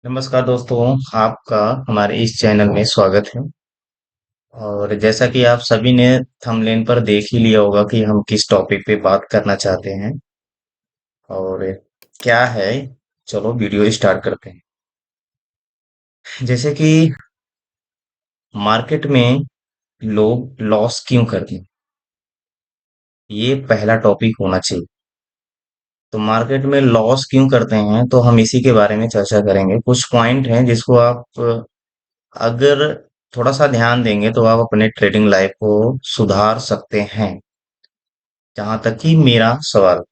नमस्कार दोस्तों। आपका हमारे इस चैनल में स्वागत है। और जैसा कि आप सभी ने थंबनेल पर देख ही लिया होगा कि हम किस टॉपिक पे बात करना चाहते हैं और क्या है। चलो वीडियो स्टार्ट करते हैं। जैसे कि मार्केट में लोग लॉस क्यों करते हैं, ये पहला टॉपिक होना चाहिए। तो मार्केट में लॉस क्यों करते हैं, तो हम इसी के बारे में चर्चा करेंगे। कुछ पॉइंट हैं जिसको आप अगर थोड़ा सा ध्यान देंगे तो आप अपने ट्रेडिंग लाइफ को सुधार सकते हैं, जहां तक कि मेरा सवाल।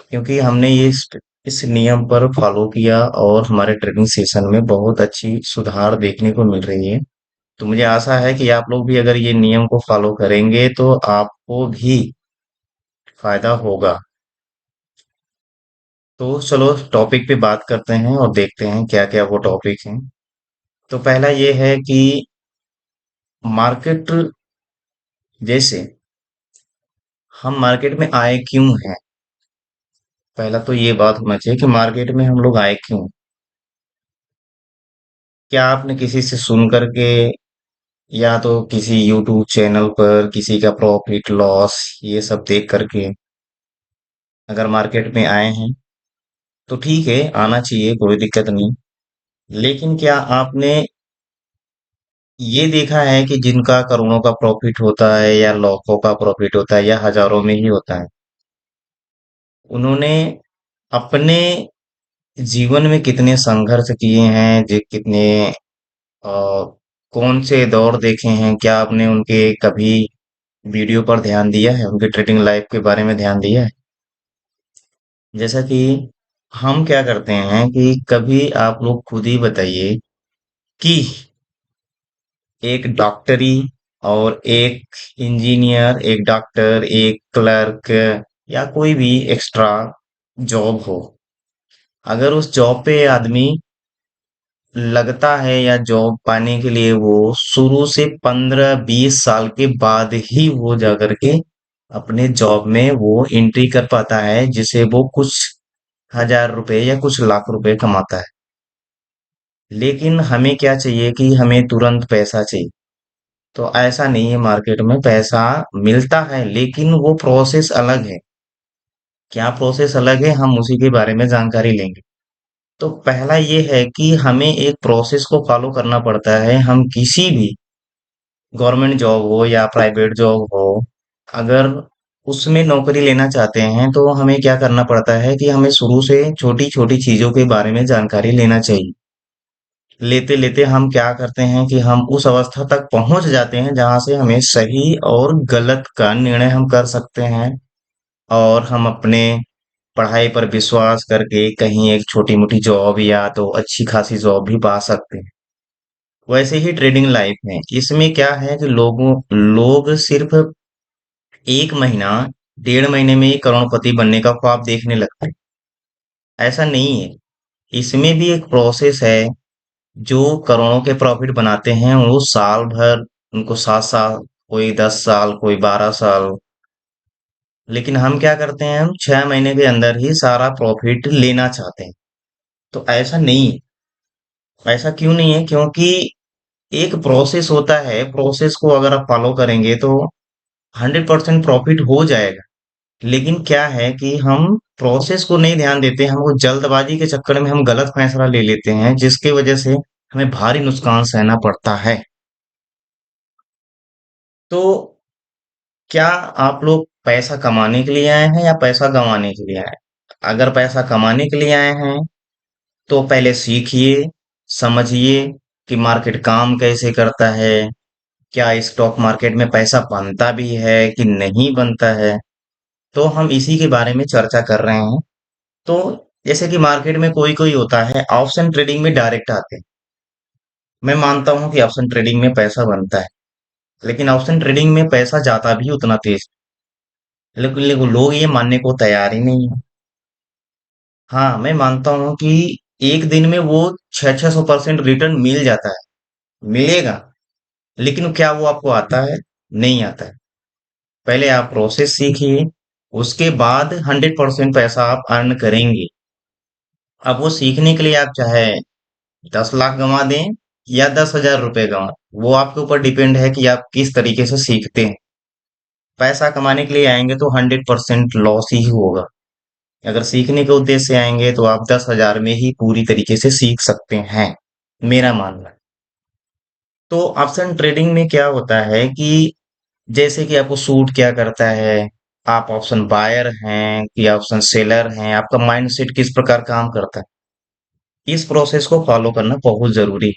क्योंकि हमने इस नियम पर फॉलो किया और हमारे ट्रेडिंग सेशन में बहुत अच्छी सुधार देखने को मिल रही है। तो मुझे आशा है कि आप लोग भी अगर ये नियम को फॉलो करेंगे तो आपको भी फायदा होगा। तो चलो टॉपिक पे बात करते हैं और देखते हैं क्या क्या वो टॉपिक हैं। तो पहला ये है कि मार्केट, जैसे हम मार्केट में आए क्यों हैं। पहला तो ये बात होना चाहिए कि मार्केट में हम लोग आए क्यों। क्या आपने किसी से सुन करके या तो किसी यूट्यूब चैनल पर किसी का प्रॉफिट लॉस ये सब देख करके अगर मार्केट में आए हैं तो ठीक है, आना चाहिए, कोई दिक्कत नहीं। लेकिन क्या आपने ये देखा है कि जिनका करोड़ों का प्रॉफिट होता है या लाखों का प्रॉफिट होता है या हजारों में ही होता है, उन्होंने अपने जीवन में कितने संघर्ष किए हैं, जो कितने अ, कौन से दौर देखे हैं, क्या आपने उनके कभी वीडियो पर ध्यान दिया है, उनके ट्रेडिंग लाइफ के बारे में ध्यान दिया है। जैसा कि हम क्या करते हैं कि कभी आप लोग खुद ही बताइए कि एक डॉक्टरी और एक इंजीनियर, एक डॉक्टर, एक क्लर्क या कोई भी एक्स्ट्रा जॉब हो, अगर उस जॉब पे आदमी लगता है या जॉब पाने के लिए वो शुरू से 15-20 साल के बाद ही वो जा करके अपने जॉब में वो एंट्री कर पाता है, जिसे वो कुछ हजार रुपए या कुछ लाख रुपए कमाता है। लेकिन हमें क्या चाहिए कि हमें तुरंत पैसा चाहिए। तो ऐसा नहीं है, मार्केट में पैसा मिलता है लेकिन वो प्रोसेस अलग है। क्या प्रोसेस अलग है, हम उसी के बारे में जानकारी लेंगे। तो पहला ये है कि हमें एक प्रोसेस को फॉलो करना पड़ता है। हम किसी भी गवर्नमेंट जॉब हो या प्राइवेट जॉब हो, अगर उसमें नौकरी लेना चाहते हैं तो हमें क्या करना पड़ता है कि हमें शुरू से छोटी छोटी चीजों के बारे में जानकारी लेना चाहिए। लेते लेते हम क्या करते हैं कि हम उस अवस्था तक पहुंच जाते हैं जहां से हमें सही और गलत का निर्णय हम कर सकते हैं, और हम अपने पढ़ाई पर विश्वास करके कहीं एक छोटी मोटी जॉब या तो अच्छी खासी जॉब भी पा सकते हैं। वैसे ही ट्रेडिंग लाइफ में इसमें क्या है कि लोग सिर्फ 1 महीना 1.5 महीने में ही करोड़पति बनने का ख्वाब देखने लगते हैं। ऐसा नहीं है, इसमें भी एक प्रोसेस है। जो करोड़ों के प्रॉफिट बनाते हैं वो साल भर, उनको 7 साल, कोई 10 साल, कोई 12 साल। लेकिन हम क्या करते हैं, हम 6 महीने के अंदर ही सारा प्रॉफिट लेना चाहते हैं। तो ऐसा नहीं है। ऐसा क्यों नहीं है, क्योंकि एक प्रोसेस होता है, प्रोसेस को अगर आप फॉलो करेंगे तो 100% प्रॉफिट हो जाएगा। लेकिन क्या है कि हम प्रोसेस को नहीं ध्यान देते, हम वो जल्दबाजी के चक्कर में हम गलत फैसला ले लेते हैं, जिसकी वजह से हमें भारी नुकसान सहना पड़ता है। तो क्या आप लोग पैसा कमाने के लिए आए हैं या पैसा कमाने के लिए आए हैं? अगर पैसा कमाने के लिए आए हैं तो पहले सीखिए, समझिए कि मार्केट काम कैसे करता है, क्या स्टॉक मार्केट में पैसा बनता भी है कि नहीं बनता है। तो हम इसी के बारे में चर्चा कर रहे हैं। तो जैसे कि मार्केट में कोई कोई होता है ऑप्शन ट्रेडिंग में डायरेक्ट आते हैं। मैं मानता हूं कि ऑप्शन ट्रेडिंग में पैसा बनता है, लेकिन ऑप्शन ट्रेडिंग में पैसा जाता भी उतना तेज, लेकिन लोग ये मानने को तैयार ही नहीं है। हाँ, मैं मानता हूँ कि एक दिन में वो 600-600% रिटर्न मिल जाता है, मिलेगा। लेकिन क्या वो आपको आता है? नहीं आता है। पहले आप प्रोसेस सीखिए, उसके बाद 100% पैसा आप अर्न करेंगे। अब वो सीखने के लिए आप चाहे 10 लाख गंवा दें या 10,000 रुपए गंवा, वो आपके ऊपर डिपेंड है कि आप किस तरीके से सीखते हैं। पैसा कमाने के लिए आएंगे तो 100% लॉस ही होगा। अगर सीखने के उद्देश्य से आएंगे तो आप 10,000 में ही पूरी तरीके से सीख सकते हैं, मेरा मानना है। तो ऑप्शन ट्रेडिंग में क्या होता है कि जैसे कि आपको सूट क्या करता है, आप ऑप्शन बायर हैं कि ऑप्शन सेलर हैं, आपका माइंडसेट किस प्रकार काम करता है, इस प्रोसेस को फॉलो करना बहुत जरूरी है।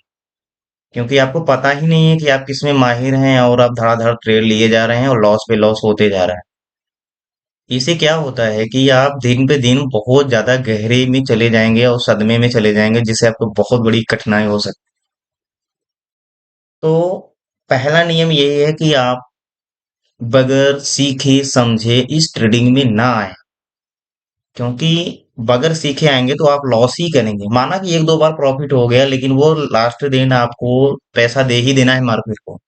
क्योंकि आपको पता ही नहीं है कि आप किस में माहिर हैं और आप धड़ाधड़ ट्रेड लिए जा रहे हैं और लॉस पे लॉस होते जा रहा है। इससे क्या होता है कि आप दिन पे दिन बहुत ज्यादा गहरे में चले जाएंगे और सदमे में चले जाएंगे, जिससे आपको बहुत बड़ी कठिनाई हो सकती है। तो पहला नियम यही है कि आप बगैर सीखे समझे इस ट्रेडिंग में ना आए। क्योंकि बगैर सीखे आएंगे तो आप लॉस ही करेंगे। माना कि एक दो बार प्रॉफिट हो गया, लेकिन वो लास्ट दिन आपको पैसा दे ही देना है मार्केट को।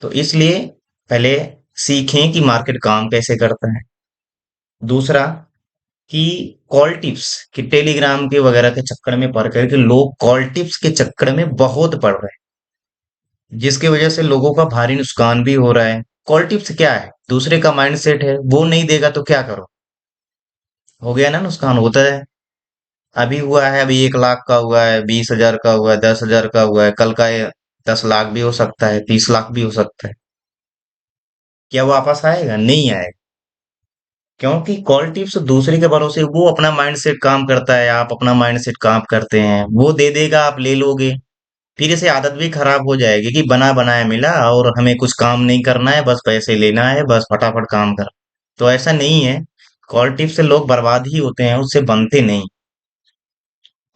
तो इसलिए पहले सीखें कि मार्केट काम कैसे करता है। दूसरा कि कॉल टिप्स कि टेलीग्राम के वगैरह के चक्कर में पड़ करके लोग कॉल टिप्स के चक्कर में बहुत पड़ रहे हैं, जिसकी वजह से लोगों का भारी नुकसान भी हो रहा है। कॉल टिप्स क्या है? दूसरे का माइंडसेट है, वो नहीं देगा तो क्या करो, हो गया ना, नुकसान होता है। अभी हुआ है, अभी 1 लाख का हुआ है, 20,000 का हुआ है, 10,000 का हुआ है, कल का ये 10 लाख भी हो सकता है, 30 लाख भी हो सकता है। क्या वापस आएगा? नहीं आएगा। क्योंकि कॉल टिप्स दूसरे के भरोसे, वो अपना माइंडसेट काम करता है, आप अपना माइंडसेट काम करते हैं, वो दे देगा, आप ले लोगे। फिर इसे आदत भी खराब हो जाएगी कि बना बनाया मिला और हमें कुछ काम नहीं करना है, बस पैसे लेना है, बस फटाफट काम कर। तो ऐसा नहीं है। कॉल टिप से लोग बर्बाद ही होते हैं, उससे बनते नहीं।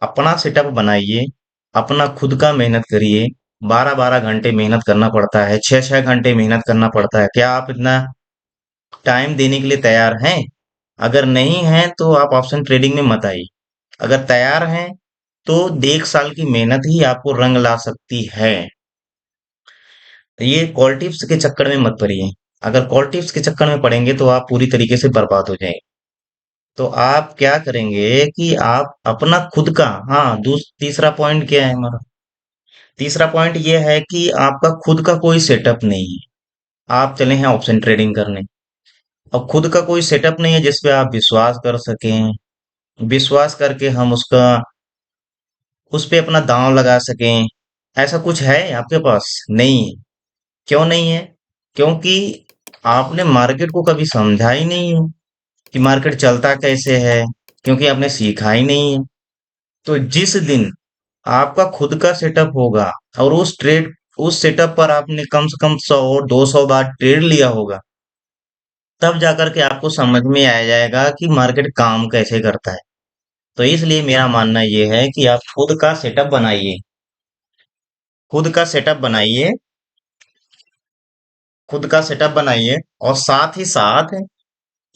अपना सेटअप बनाइए, अपना खुद का मेहनत करिए। 12-12 घंटे मेहनत करना पड़ता है, 6-6 घंटे मेहनत करना पड़ता है। क्या आप इतना टाइम देने के लिए तैयार हैं? अगर नहीं हैं तो आप ऑप्शन ट्रेडिंग में मत आइए। अगर तैयार हैं तो 1 साल की मेहनत ही आपको रंग ला सकती है। ये कॉल टिप्स के चक्कर में मत पड़िए। अगर कॉल टिप्स के चक्कर में पड़ेंगे तो आप पूरी तरीके से बर्बाद हो जाएंगे। तो आप क्या करेंगे कि आप अपना खुद का, हाँ, तीसरा पॉइंट क्या है हमारा? तीसरा पॉइंट ये है कि आपका खुद का कोई सेटअप नहीं है। आप चले हैं ऑप्शन ट्रेडिंग करने। अब खुद का कोई सेटअप नहीं है जिस पे आप विश्वास कर सकें, विश्वास करके हम उस पे अपना दांव लगा सकें। ऐसा कुछ है आपके पास? नहीं है। क्यों नहीं है? क्योंकि आपने मार्केट को कभी समझा ही नहीं है कि मार्केट चलता कैसे है। क्योंकि आपने सीखा ही नहीं है। तो जिस दिन आपका खुद का सेटअप होगा और उस सेटअप पर आपने कम से कम 100-200 बार ट्रेड लिया होगा, तब जाकर के आपको समझ में आ जाएगा कि मार्केट काम कैसे करता है। तो इसलिए मेरा मानना यह है कि आप खुद का सेटअप बनाइए, खुद का सेटअप बनाइए, और साथ ही साथ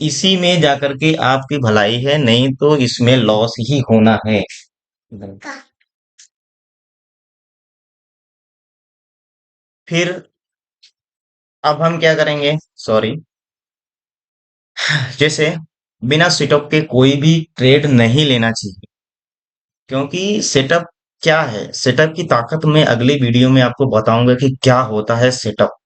इसी में जाकर के आपकी भलाई है, नहीं तो इसमें लॉस ही होना है। फिर अब हम क्या करेंगे? सॉरी। जैसे बिना सेटअप के कोई भी ट्रेड नहीं लेना चाहिए। क्योंकि सेटअप क्या है, सेटअप की ताकत मैं अगली वीडियो में आपको बताऊंगा कि क्या होता है सेटअप।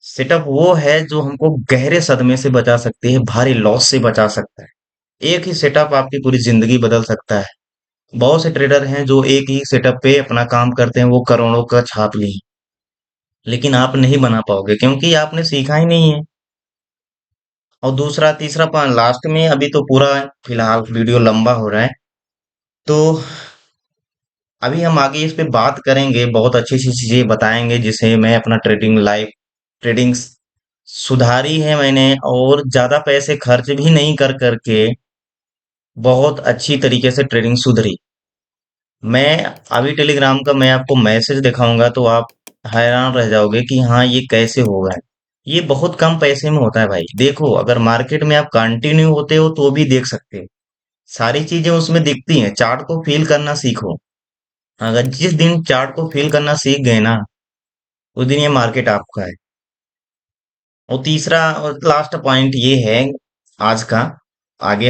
सेटअप वो है जो हमको गहरे सदमे से बचा सकती है, भारी लॉस से बचा सकता है। एक ही सेटअप आपकी पूरी जिंदगी बदल सकता है। बहुत से ट्रेडर हैं जो एक ही सेटअप पे अपना काम करते हैं, वो करोड़ों का छाप ली, लेकिन आप नहीं बना पाओगे क्योंकि आपने सीखा ही नहीं है। और दूसरा तीसरा पॉइंट लास्ट में, अभी तो पूरा फिलहाल वीडियो लंबा हो रहा है, तो अभी हम आगे इस पे बात करेंगे, बहुत अच्छी अच्छी चीजें बताएंगे जिसे मैं अपना ट्रेडिंग सुधारी है मैंने, और ज्यादा पैसे खर्च भी नहीं कर करके बहुत अच्छी तरीके से ट्रेडिंग सुधरी। मैं अभी टेलीग्राम का मैं आपको मैसेज दिखाऊंगा तो आप हैरान रह जाओगे कि हाँ, ये कैसे होगा। ये बहुत कम पैसे में होता है भाई। देखो, अगर मार्केट में आप कंटिन्यू होते हो तो भी देख सकते हो, सारी चीजें उसमें दिखती हैं। चार्ट को फील करना सीखो। अगर जिस दिन चार्ट को फील करना सीख गए ना, उस दिन ये मार्केट आपका है। और तीसरा और लास्ट पॉइंट ये है आज का। आगे